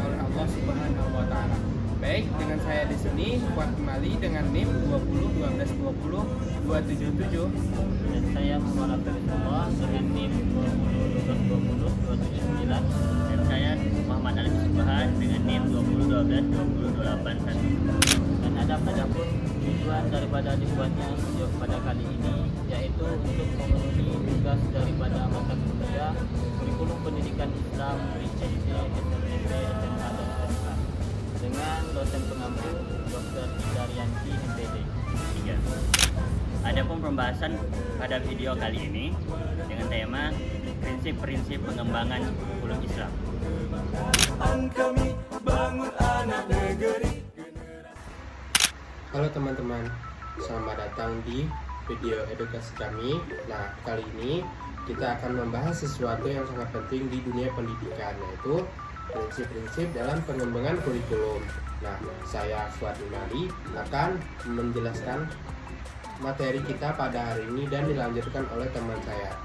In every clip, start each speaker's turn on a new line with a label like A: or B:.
A: oleh Allah Subhanahu wa taala. Baik, dengan saya di sini Fuad kembali dengan NIM 20 12 20 277
B: Dan saya Muhammad Abdullah dengan NIM 20 12 20 279. Dan saya Muhammad Ali Subhan dengan NIM 20 12 20 281. Dan adapun tujuan daripada dibuatnya video pada kali ini yaitu untuk memenuhi tugas daripada mata kuliah kurikulum pendidikan Islam PCC, SMP, SMA, dan SMK dengan dosen pengampu Dr. Indarianti MPD 3. Adapun pembahasan pada video kali ini dengan tema prinsip-prinsip pengembangan kurikulum Islam.
C: Kami bangun anak negeri.
A: Halo teman-teman, selamat datang di video edukasi kami. Nah, kali ini kita akan membahas sesuatu yang sangat penting di dunia pendidikan, yaitu prinsip-prinsip dalam pengembangan kurikulum. Nah, saya Fuad Imali akan menjelaskan materi kita pada hari ini dan dilanjutkan oleh teman saya.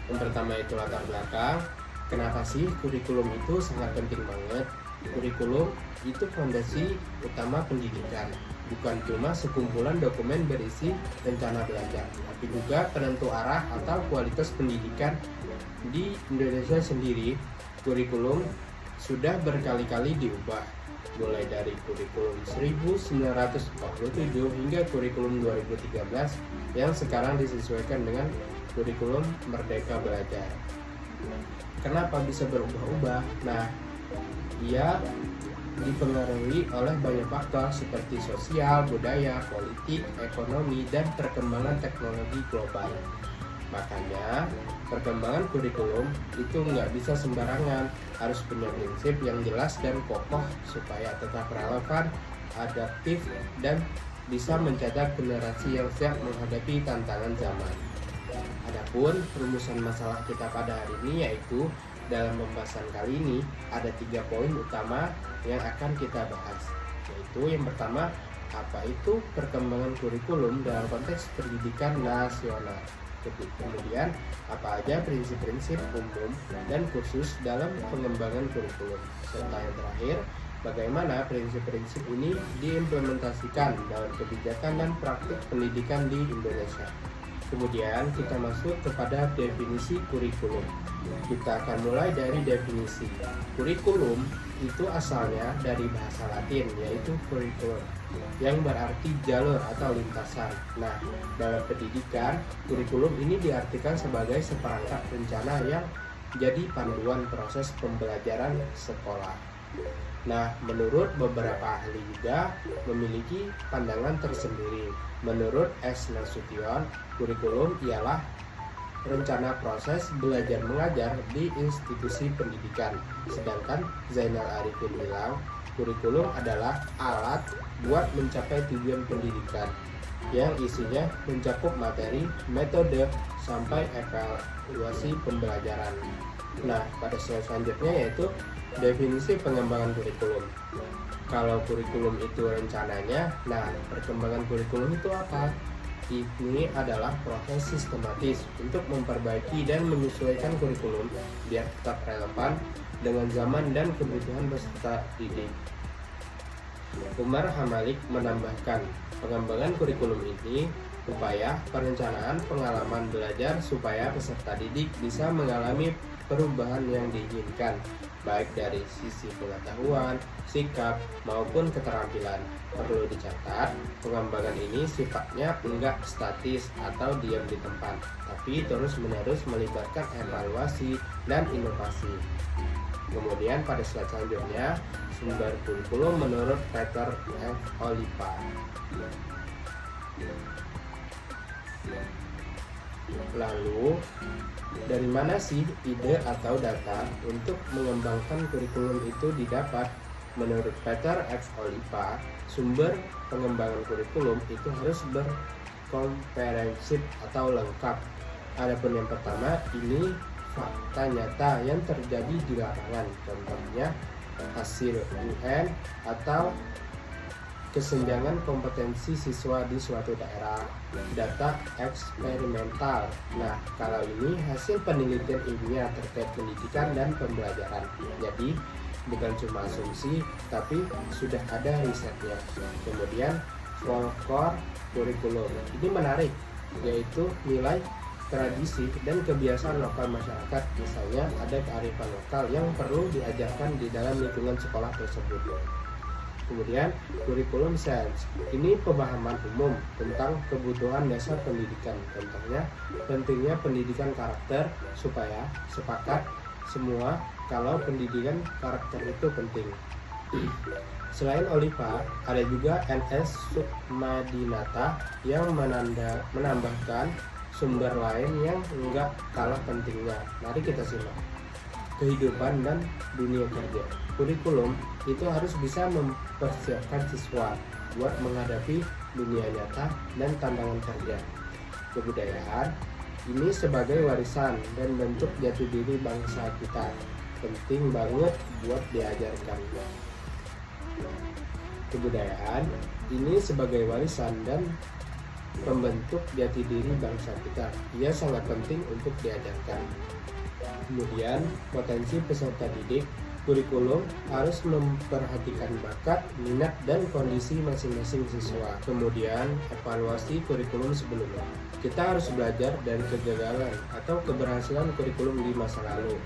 A: Yang pertama itu latar belakang. Kenapa sih kurikulum itu sangat penting banget? Kurikulum itu fondasi utama pendidikan, bukan cuma sekumpulan dokumen berisi rencana belajar, tapi juga penentu arah atau kualitas pendidikan. Di Indonesia sendiri, kurikulum sudah berkali-kali diubah, mulai dari kurikulum 1947 hingga kurikulum 2013 yang sekarang disesuaikan dengan kurikulum Merdeka Belajar. Kenapa bisa berubah-ubah? Nah, ia dipengaruhi oleh banyak faktor seperti sosial, budaya, politik, ekonomi, dan perkembangan teknologi global. Makanya, perkembangan kurikulum itu nggak bisa sembarangan, harus punya prinsip yang jelas dan kokoh supaya tetap relevan, adaptif, dan bisa mencetak generasi yang siap menghadapi tantangan zaman. Adapun rumusan masalah kita pada hari ini yaitu dalam pembahasan kali ini ada 3 poin utama yang akan kita bahas, yaitu yang pertama, apa itu perkembangan kurikulum dalam konteks pendidikan nasional. Kemudian, apa aja prinsip-prinsip umum dan khusus dalam pengembangan kurikulum. Serta yang terakhir, bagaimana prinsip-prinsip ini diimplementasikan dalam kebijakan dan praktik pendidikan di Indonesia. Kemudian kita masuk kepada definisi kurikulum. Kita akan mulai dari definisi. Kurikulum itu asalnya dari bahasa Latin, yaitu curriculum, yang berarti jalur atau lintasan. Nah, dalam pendidikan, kurikulum ini diartikan sebagai seperangkat rencana yang jadi panduan proses pembelajaran sekolah. Nah, menurut beberapa ahli juga memiliki pandangan tersendiri. Menurut S. Nasution, kurikulum ialah rencana proses belajar mengajar di institusi pendidikan. Sedangkan Zainal Arifin bilang, kurikulum adalah alat buat mencapai tujuan pendidikan yang isinya mencakup materi, metode, sampai evaluasi pembelajaran. Nah, pada slide selanjutnya yaitu definisi pengembangan kurikulum. Kalau kurikulum itu rencananya, nah perkembangan kurikulum itu apa? Ini adalah proses sistematis untuk memperbaiki dan menyesuaikan kurikulum biar tetap relevan dengan zaman dan kebutuhan peserta didik. Umar Hamalik menambahkan, pengembangan kurikulum ini upaya perencanaan pengalaman belajar supaya peserta didik bisa mengalami perubahan yang diinginkan, baik dari sisi pengetahuan, sikap, maupun keterampilan. Perlu dicatat, pengembangan ini sifatnya enggak statis atau diam di tempat, tapi terus-menerus melibatkan evaluasi dan inovasi. Kemudian pada slide selanjutnya, sumber kurikulum menurut Peter F. Oliphant. Lalu, dari mana sih ide atau data untuk mengembangkan kurikulum itu didapat? Menurut Peter F. Oliphant, sumber pengembangan kurikulum itu harus berkomprehensif atau lengkap. Adapun yang pertama, ini fakta nyata yang terjadi di lapangan. Contohnya, hasil UN atau kesenjangan kompetensi siswa di suatu daerah, data eksperimental. Nah, kalau ini hasil penelitian ilmiah terkait pendidikan dan pembelajaran. Jadi, bukan cuma asumsi, tapi sudah ada risetnya. Kemudian, folklore kurikulum. Ini menarik, yaitu nilai tradisi dan kebiasaan lokal masyarakat. Misalnya, ada kearifan lokal yang perlu diajarkan di dalam lingkungan sekolah tersebut. Kemudian kurikulum sains, ini pemahaman umum tentang kebutuhan dasar pendidikan. Contohnya, pentingnya pendidikan karakter supaya sepakat semua kalau pendidikan karakter itu penting. Selain Oliva, ada juga NS Sukmadinata yang menambahkan sumber lain yang enggak kalah pentingnya. Mari kita simak. Kehidupan dan dunia kerja. Kurikulum itu harus bisa mempersiapkan siswa buat menghadapi dunia nyata dan tantangan kerja. Kebudayaan ini sebagai warisan dan bentuk jati diri bangsa kita, penting banget buat diajarkan. Kebudayaan ini sebagai warisan dan pembentuk jati diri bangsa kita, ia sangat penting untuk diajarkan. Kemudian, potensi peserta didik. Kurikulum harus memperhatikan bakat, minat, dan kondisi masing-masing siswa. Kemudian, evaluasi kurikulum sebelumnya. Kita harus belajar dari kegagalan atau keberhasilan kurikulum di masa lalu.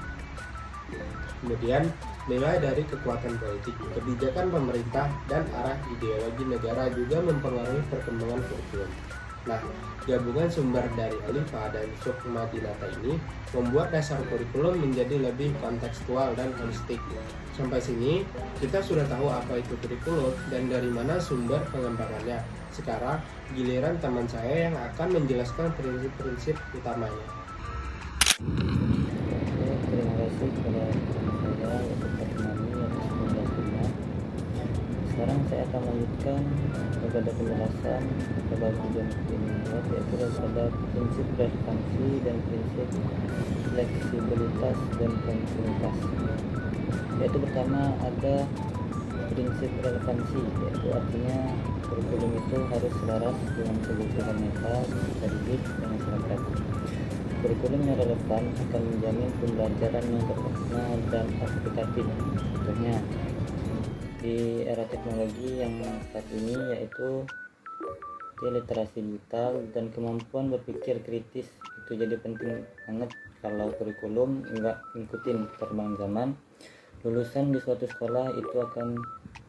A: Kemudian, nilai dari kekuatan politik, kebijakan pemerintah, dan arah ideologi negara juga mempengaruhi perkembangan kurikulum. Nah, gabungan sumber dari Oliva dan Sukmadinata ini membuat dasar kurikulum menjadi lebih kontekstual dan holistik. Sampai sini, kita sudah tahu apa itu kurikulum dan dari mana sumber pengembangannya. Sekarang, giliran teman saya yang akan menjelaskan prinsip-prinsip utamanya.
D: Terima kasih kepada saya untuk Fatmani atas penjelasannya. Sekarang saya akan lanjutkan kepada penjelasan pada bagian ini, yaitu pada prinsip relevansi dan prinsip fleksibilitas dan kontinuitas. Yaitu pertama ada prinsip relevansi, yaitu artinya kurikulum itu harus selaras dengan kebutuhan nyata peserta didik dan masyarakat. Kurikulum yang relevan akan menjamin pembelajaran yang bermakna dan aplikatif. Contohnya, di era teknologi yang saat ini yaitu literasi digital dan kemampuan berpikir kritis itu jadi penting banget. Kalau kurikulum nggak ngikutin perkembangan zaman, lulusan di suatu sekolah itu akan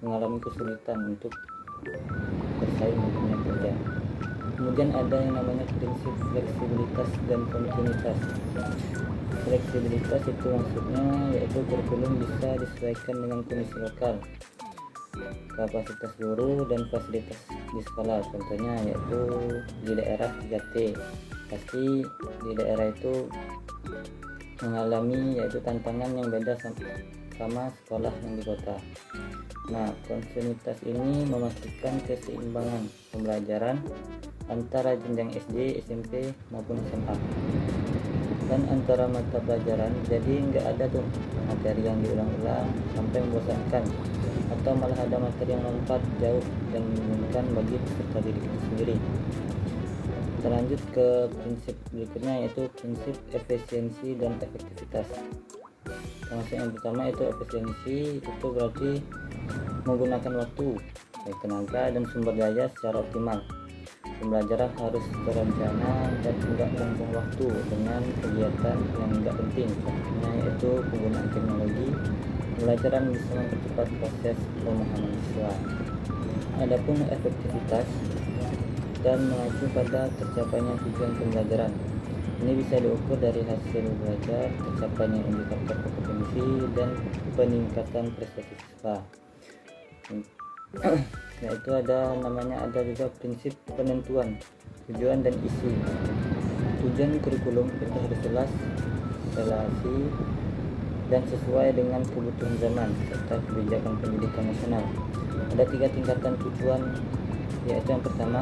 D: mengalami kesulitan untuk bersaing di dunia kerja. Kemudian ada yang namanya prinsip fleksibilitas dan kontinuitas. Fleksibilitas itu maksudnya yaitu kurikulum bisa disesuaikan dengan kondisi lokal, kapasitas guru dan fasilitas di sekolah. Contohnya yaitu di daerah 3T, pasti di daerah itu mengalami yaitu tantangan yang beda sama sekolah yang di kota. Nah, kontinuitas ini memastikan keseimbangan pembelajaran antara jenjang SD, SMP maupun SMA dan antara mata pelajaran. Jadi nggak ada tuh materi yang diulang-ulang sampai membosankan, atau malah ada materi yang lompat jauh dan membingungkan bagi peserta didik itu sendiri. Kita lanjut ke prinsip berikutnya, yaitu prinsip efisiensi dan efektivitas. Termasuk yang pertama itu efisiensi, itu berarti menggunakan waktu, baik tenaga dan sumber daya secara optimal. Pembelajaran harus terencana dan tidak membuang waktu dengan kegiatan yang tidak penting. Contohnya yaitu penggunaan teknologi. Pembelajaran bisa mempercepat proses pemahaman siswa. Adapun efektivitas dan mengacu pada tercapainya tujuan pembelajaran. Ini bisa diukur dari hasil belajar, tercapainya indikator kompetensi, dan peningkatan prestasi siswa. Yaitu ada juga prinsip penentuan tujuan dan isi. Tujuan kurikulum itu harus jelas, relasi, dan sesuai dengan kebutuhan zaman serta kebijakan pendidikan nasional. Ada 3 tingkatan tujuan, yaitu yang pertama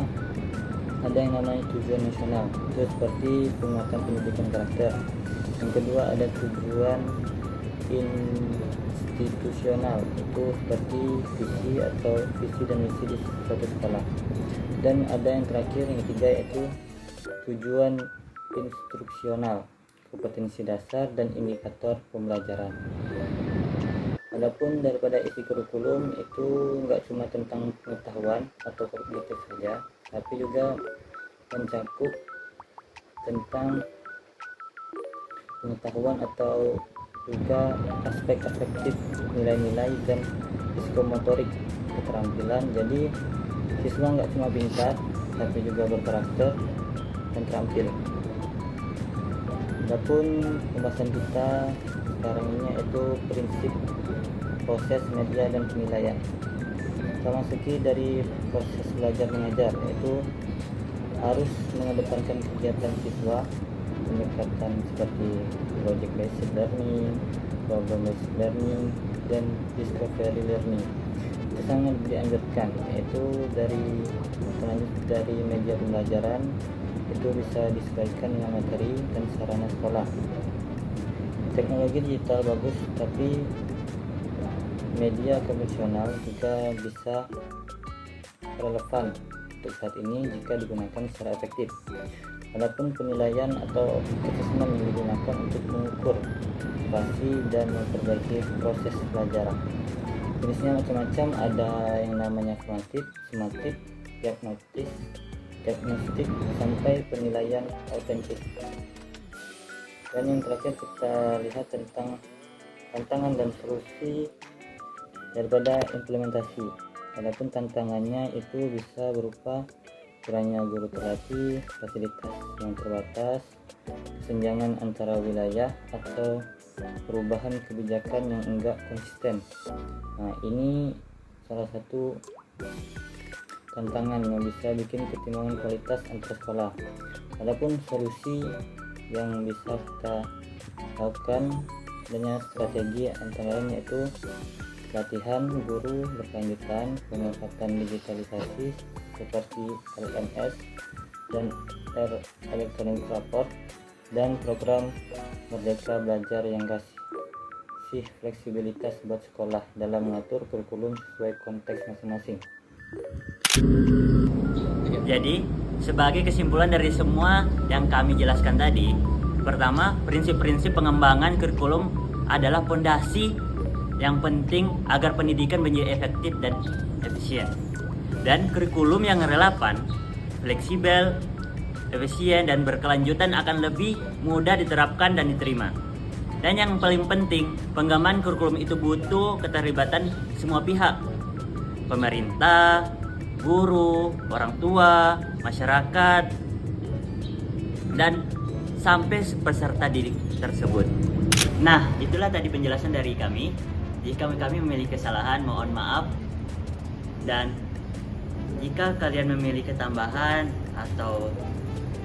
D: ada yang namanya tujuan nasional, itu seperti penguatan pendidikan karakter. Yang kedua ada tujuan institusional, itu seperti visi atau visi dan misi di suatu sekolah. Dan ada yang terakhir, yang ketiga, yaitu tujuan instruksional, kompetensi dasar dan indikator pembelajaran. Adapun daripada isi kurikulum itu nggak cuma tentang pengetahuan atau kognitif saja, tapi juga mencakup tentang pengetahuan atau juga aspek afektif, nilai-nilai dan psikomotorik keterampilan. Jadi siswa nggak cuma pintar tapi juga berkarakter dan terampil. Adapun pembahasan kita sekarang ini yaitu prinsip proses media dan penilaian. Kita masuki dari proses belajar mengajar, yaitu harus mengedepankan kegiatan siswa, pendekatan seperti project based learning, problem based learning, dan discovery learning. Itu sangat dianjurkan, yaitu dari media pembelajaran itu bisa disesuaikan dengan materi dan sarana sekolah. Teknologi digital bagus, tapi media konvensional juga bisa relevan untuk saat ini jika digunakan secara efektif. Adapun penilaian atau assessment yang digunakan untuk mengukur prestasi dan memperbaiki proses pelajaran. Jenisnya macam-macam, ada yang namanya kuantitatif, sumatif, diagnostik, sampai penilaian autentik. Dan yang terakhir kita lihat tentang tantangan dan solusi daripada implementasi. Adapun tantangannya itu bisa berupa kurangnya guru terlatih, fasilitas yang terbatas, kesenjangan antara wilayah, atau perubahan kebijakan yang enggak konsisten. Nah, ini salah satu tantangan yang bisa bikin ketimbangan kualitas antar sekolah. Adapun solusi yang bisa kita lakukan dengan strategi antara lain yaitu latihan guru berkelanjutan, pemanfaatan digitalisasi seperti LMS dan electronic report, dan program Merdeka Belajar yang kasih fleksibilitas buat sekolah dalam mengatur kurikulum sesuai konteks masing-masing.
B: Jadi, sebagai kesimpulan dari semua yang kami jelaskan tadi, pertama, prinsip-prinsip pengembangan kurikulum adalah fondasi yang penting agar pendidikan menjadi efektif dan efisien. Dan kurikulum yang relevan, fleksibel, efisien, dan berkelanjutan akan lebih mudah diterapkan dan diterima. Dan yang paling penting, pengembangan kurikulum itu butuh keterlibatan semua pihak. Pemerintah, guru, orang tua, masyarakat, dan sampai peserta didik tersebut. Nah, itulah tadi penjelasan dari kami. Jika kami memiliki kesalahan, mohon maaf. Dan jika kalian memiliki tambahan atau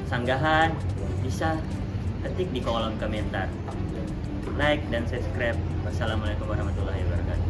B: sanggahan, bisa ketik di kolom komentar. Like dan subscribe. Wassalamualaikum warahmatullahi wabarakatuh.